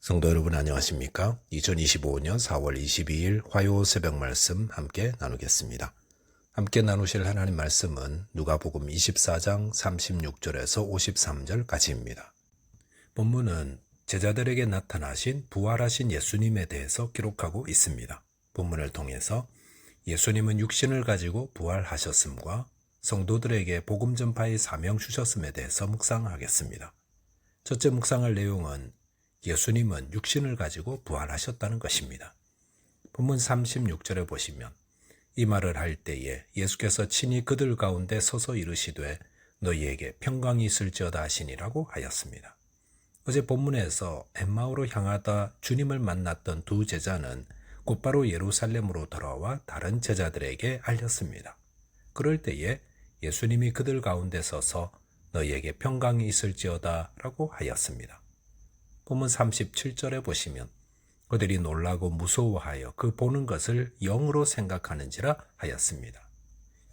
성도 여러분 안녕하십니까? 2025년 4월 22일 화요 새벽 말씀 함께 나누겠습니다. 함께 나누실 하나님 말씀은 누가복음 24장 36절에서 53절까지입니다. 본문은 제자들에게 나타나신 부활하신 예수님에 대해서 기록하고 있습니다. 본문을 통해서 예수님은 육신을 가지고 부활하셨음과 성도들에게 복음 전파의 사명 주셨음에 대해서 묵상하겠습니다. 첫째 묵상할 내용은 예수님은 육신을 가지고 부활하셨다는 것입니다. 본문 36절에 보시면 이 말을 할 때에 예수께서 친히 그들 가운데 서서 이르시되 너희에게 평강이 있을지어다 하시니라고 하였습니다. 어제 본문에서 엠마오로 향하다 주님을 만났던 두 제자는 곧바로 예루살렘으로 돌아와 다른 제자들에게 알렸습니다. 그럴 때에 예수님이 그들 가운데 서서 너희에게 평강이 있을지어다 라고 하였습니다. 본문 37절에 보시면 그들이 놀라고 무서워하여 그 보는 것을 영으로 생각하는지라 하였습니다.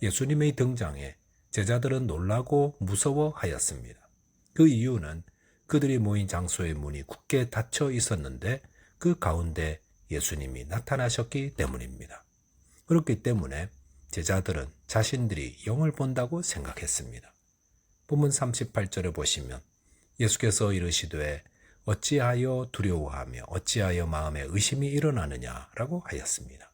예수님의 등장에 제자들은 놀라고 무서워하였습니다. 그 이유는 그들이 모인 장소의 문이 굳게 닫혀 있었는데 그 가운데 예수님이 나타나셨기 때문입니다. 그렇기 때문에 제자들은 자신들이 영을 본다고 생각했습니다. 본문 38절에 보시면 예수께서 이르시되 어찌하여 두려워하며 어찌하여 마음에 의심이 일어나느냐라고 하였습니다.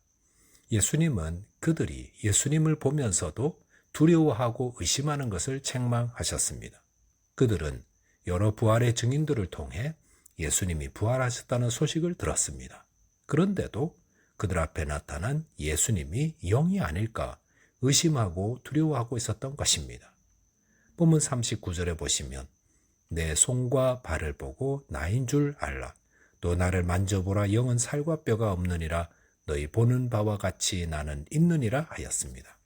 예수님은 그들이 예수님을 보면서도 두려워하고 의심하는 것을 책망하셨습니다. 그들은 여러 부활의 증인들을 통해 예수님이 부활하셨다는 소식을 들었습니다. 그런데도 그들 앞에 나타난 예수님이 영이 아닐까 의심하고 두려워하고 있었던 것입니다. 본문 39절에 보시면 내 손과 발을 보고 나인 줄 알라. 또 나를 만져보라. 영은 살과 뼈가 없느니라. 너희 보는 바와 같이 나는 있느니라 하였습니다.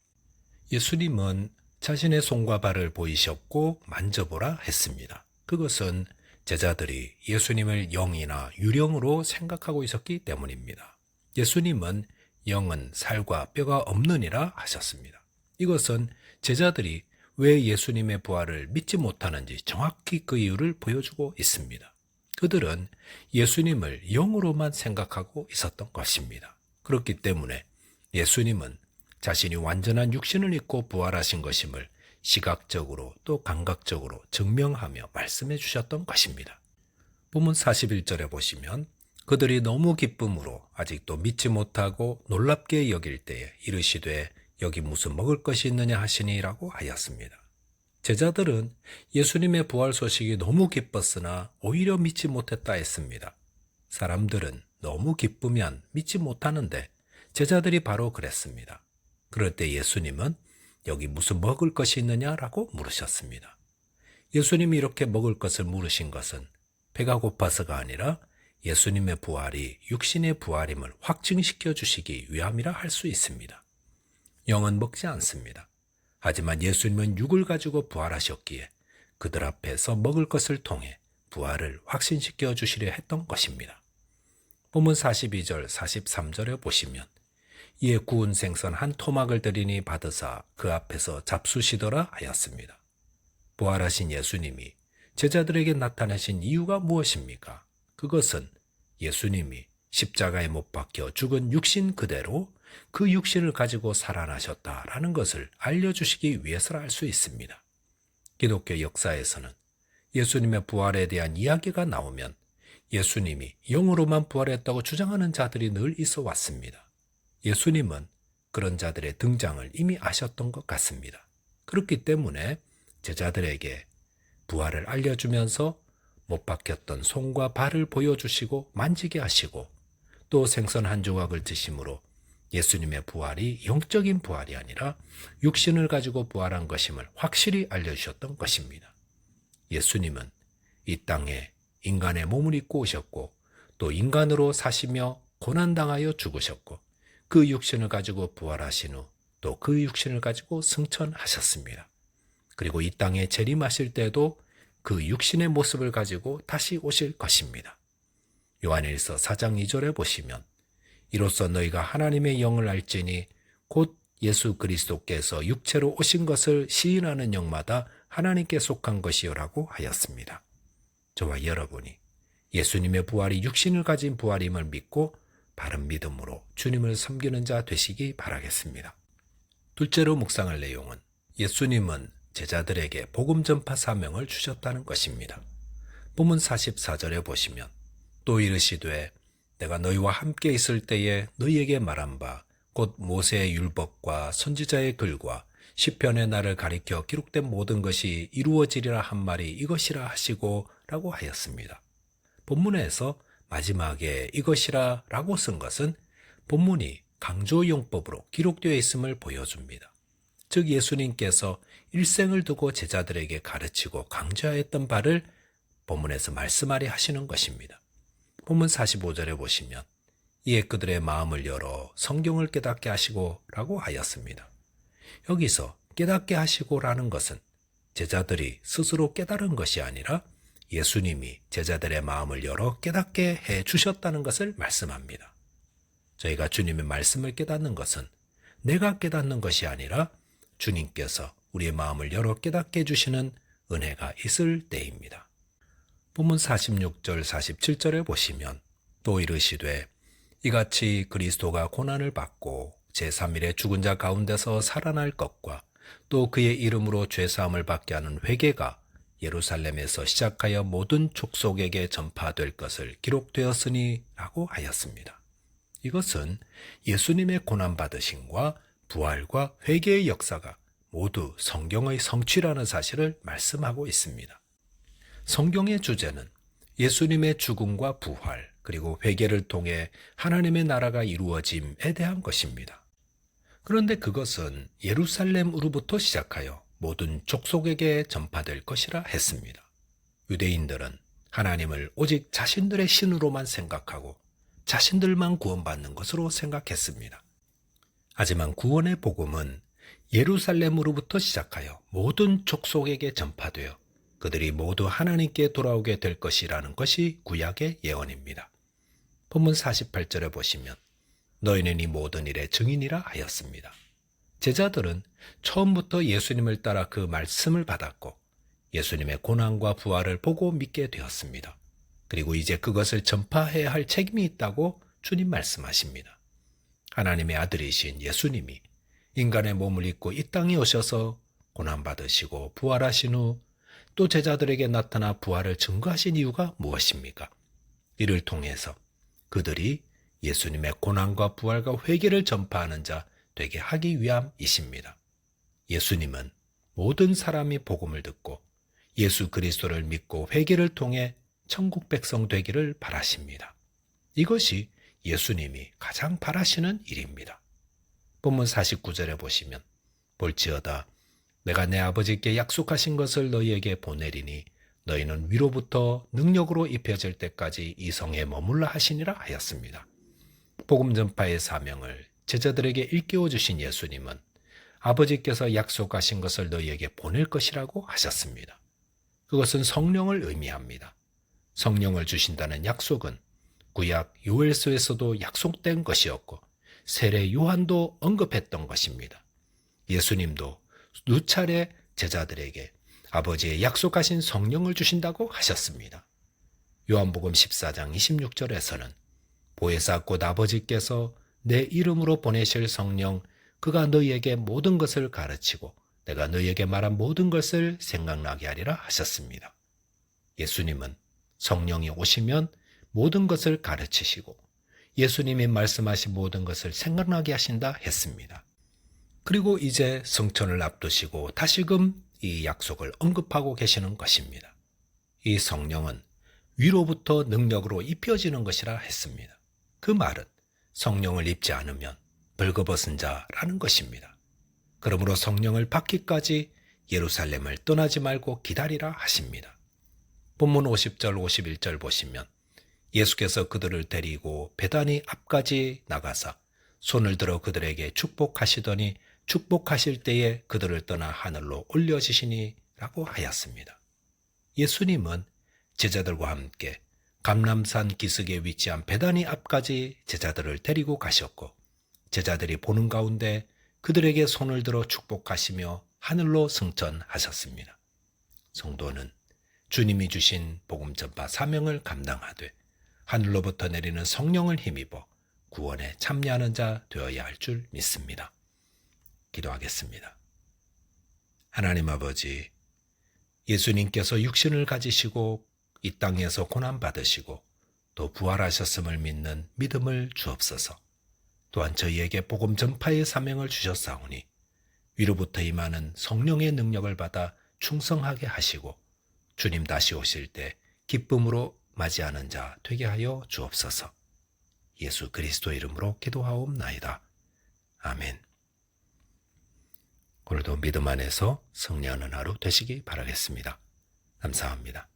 예수님은 자신의 손과 발을 보이셨고 만져보라 했습니다. 그것은 제자들이 예수님을 영이나 유령으로 생각하고 있었기 때문입니다. 예수님은 영은 살과 뼈가 없느니라 하셨습니다. 이것은 제자들이 왜 예수님의 부활을 믿지 못하는지 정확히 그 이유를 보여주고 있습니다. 그들은 예수님을 영으로만 생각하고 있었던 것입니다. 그렇기 때문에 예수님은 자신이 완전한 육신을 입고 부활하신 것임을 시각적으로 또 감각적으로 증명하며 말씀해 주셨던 것입니다. 본문 41절에 보시면 그들이 너무 기쁨으로 아직도 믿지 못하고 놀랍게 여길 때에 이르시되 여기 무슨 먹을 것이 있느냐 하시니라고 하였습니다. 제자들은 예수님의 부활 소식이 너무 기뻤으나 오히려 믿지 못했다 했습니다. 사람들은 너무 기쁘면 믿지 못하는데 제자들이 바로 그랬습니다. 그럴 때 예수님은 여기 무슨 먹을 것이 있느냐라고 물으셨습니다. 예수님이 이렇게 먹을 것을 물으신 것은 배가 고파서가 아니라 예수님의 부활이 육신의 부활임을 확증시켜 주시기 위함이라 할 수 있습니다. 영은 먹지 않습니다. 하지만 예수님은 육을 가지고 부활하셨기에 그들 앞에서 먹을 것을 통해 부활을 확신시켜 주시려 했던 것입니다. 본문 42절, 43절에 보시면 이에 구운 생선 한 토막을 드리니 받으사 그 앞에서 잡수시더라 하였습니다. 부활하신 예수님이 제자들에게 나타나신 이유가 무엇입니까? 그것은 예수님이 십자가에 못 박혀 죽은 육신 그대로 그 육신을 가지고 살아나셨다라는 것을 알려주시기 위해서라 할 수 있습니다. 기독교 역사에서는 예수님의 부활에 대한 이야기가 나오면 예수님이 영으로만 부활했다고 주장하는 자들이 늘 있어 왔습니다. 예수님은 그런 자들의 등장을 이미 아셨던 것 같습니다. 그렇기 때문에 제자들에게 부활을 알려주면서 못 박혔던 손과 발을 보여주시고 만지게 하시고 또 생선 한 조각을 드심으로 예수님의 부활이 영적인 부활이 아니라 육신을 가지고 부활한 것임을 확실히 알려주셨던 것입니다. 예수님은 이 땅에 인간의 몸을 입고 오셨고 또 인간으로 사시며 고난당하여 죽으셨고 그 육신을 가지고 부활하신 후 또 그 육신을 가지고 승천하셨습니다. 그리고 이 땅에 재림하실 때도 그 육신의 모습을 가지고 다시 오실 것입니다. 요한일서 4장 2절에 보시면 이로써 너희가 하나님의 영을 알지니 곧 예수 그리스도께서 육체로 오신 것을 시인하는 영마다 하나님께 속한 것이요라고 하였습니다. 저와 여러분이 예수님의 부활이 육신을 가진 부활임을 믿고 바른 믿음으로 주님을 섬기는 자 되시기 바라겠습니다. 둘째로 묵상할 내용은 예수님은 제자들에게 복음 전파 사명을 주셨다는 것입니다. 본문 44절에 보시면 또 이르시되 내가 너희와 함께 있을 때에 너희에게 말한 바 곧 모세의 율법과 선지자의 글과 시편의 날을 가리켜 기록된 모든 것이 이루어지리라 한 말이 이것이라 하시고 라고 하였습니다. 본문에서 마지막에 이것이라 라고 쓴 것은 본문이 강조용법으로 기록되어 있음을 보여줍니다. 즉 예수님께서 일생을 두고 제자들에게 가르치고 강조하였던 바를 본문에서 말씀하려 하시는 것입니다. 본문 45절에 보시면 이에 그들의 마음을 열어 성경을 깨닫게 하시고 라고 하였습니다. 여기서 깨닫게 하시고라는 것은 제자들이 스스로 깨달은 것이 아니라 예수님이 제자들의 마음을 열어 깨닫게 해 주셨다는 것을 말씀합니다. 저희가 주님의 말씀을 깨닫는 것은 내가 깨닫는 것이 아니라 주님께서 우리의 마음을 열어 깨닫게 해주시는 은혜가 있을 때입니다. 본문 46절 47절에 보시면 또 이르시되 이같이 그리스도가 고난을 받고 제3일에 죽은 자 가운데서 살아날 것과 또 그의 이름으로 죄사함을 받게 하는 회개가 예루살렘에서 시작하여 모든 족속에게 전파될 것을 기록되었으니 라고 하였습니다. 이것은 예수님의 고난받으심과 부활과 회개의 역사가 모두 성경의 성취라는 사실을 말씀하고 있습니다. 성경의 주제는 예수님의 죽음과 부활 그리고 회개를 통해 하나님의 나라가 이루어짐에 대한 것입니다. 그런데 그것은 예루살렘으로부터 시작하여 모든 족속에게 전파될 것이라 했습니다. 유대인들은 하나님을 오직 자신들의 신으로만 생각하고 자신들만 구원받는 것으로 생각했습니다. 하지만 구원의 복음은 예루살렘으로부터 시작하여 모든 족속에게 전파되어 그들이 모두 하나님께 돌아오게 될 것이라는 것이 구약의 예언입니다. 본문 48절에 보시면 너희는 이 모든 일의 증인이라 하였습니다. 제자들은 처음부터 예수님을 따라 그 말씀을 받았고 예수님의 고난과 부활을 보고 믿게 되었습니다. 그리고 이제 그것을 전파해야 할 책임이 있다고 주님 말씀하십니다. 하나님의 아들이신 예수님이 인간의 몸을 입고 이 땅에 오셔서 고난받으시고 부활하신 후 또 제자들에게 나타나 부활을 증거하신 이유가 무엇입니까? 이를 통해서 그들이 예수님의 고난과 부활과 회개를 전파하는 자 되게 하기 위함이십니다. 예수님은 모든 사람이 복음을 듣고 예수 그리스도를 믿고 회개를 통해 천국 백성 되기를 바라십니다. 이것이 예수님이 가장 바라시는 일입니다. 본문 49절에 보시면 볼지어다 내가 내 아버지께 약속하신 것을 너희에게 보내리니 너희는 위로부터 능력으로 입혀질 때까지 이 성에 머물라 하시니라 하였습니다. 복음 전파의 사명을 제자들에게 일깨워 주신 예수님은 아버지께서 약속하신 것을 너희에게 보낼 것이라고 하셨습니다. 그것은 성령을 의미합니다. 성령을 주신다는 약속은 구약 요엘서에서도 약속된 것이었고 세례 요한도 언급했던 것입니다. 예수님도 수차례 제자들에게 아버지의 약속하신 성령을 주신다고 하셨습니다. 요한복음 14장 26절에서는 보혜사 곧 아버지께서 내 이름으로 보내실 성령 그가 너희에게 모든 것을 가르치고 내가 너희에게 말한 모든 것을 생각나게 하리라 하셨습니다. 예수님은 성령이 오시면 모든 것을 가르치시고 예수님이 말씀하신 모든 것을 생각나게 하신다 했습니다. 그리고 이제 성천을 앞두시고 다시금 이 약속을 언급하고 계시는 것입니다. 이 성령은 위로부터 능력으로 입혀지는 것이라 했습니다. 그 말은 성령을 입지 않으면 벌거벗은 자라는 것입니다. 그러므로 성령을 받기까지 예루살렘을 떠나지 말고 기다리라 하십니다. 본문 50절 51절 보시면 예수께서 그들을 데리고 베다니 앞까지 나가사 손을 들어 그들에게 축복하시더니 축복하실 때에 그들을 떠나 하늘로 올려지시니 라고 하였습니다. 예수님은 제자들과 함께 감람산 기슭에 위치한 베다니 앞까지 제자들을 데리고 가셨고 제자들이 보는 가운데 그들에게 손을 들어 축복하시며 하늘로 승천하셨습니다. 성도는 주님이 주신 복음 전파 사명을 감당하되 하늘로부터 내리는 성령을 힘입어 구원에 참여하는 자 되어야 할 줄 믿습니다. 기도하겠습니다. 하나님 아버지, 예수님께서 육신을 가지시고 이 땅에서 고난받으시고 또 부활하셨음을 믿는 믿음을 주옵소서. 또한 저희에게 복음 전파의 사명을 주셨사오니 위로부터 임하는 성령의 능력을 받아 충성하게 하시고 주님 다시 오실 때 기쁨으로 맞이하는 자 되게 하여 주옵소서. 예수 그리스도 이름으로 기도하옵나이다. 아멘. 오늘도 믿음 안에서 승리하는 하루 되시기 바라겠습니다. 감사합니다.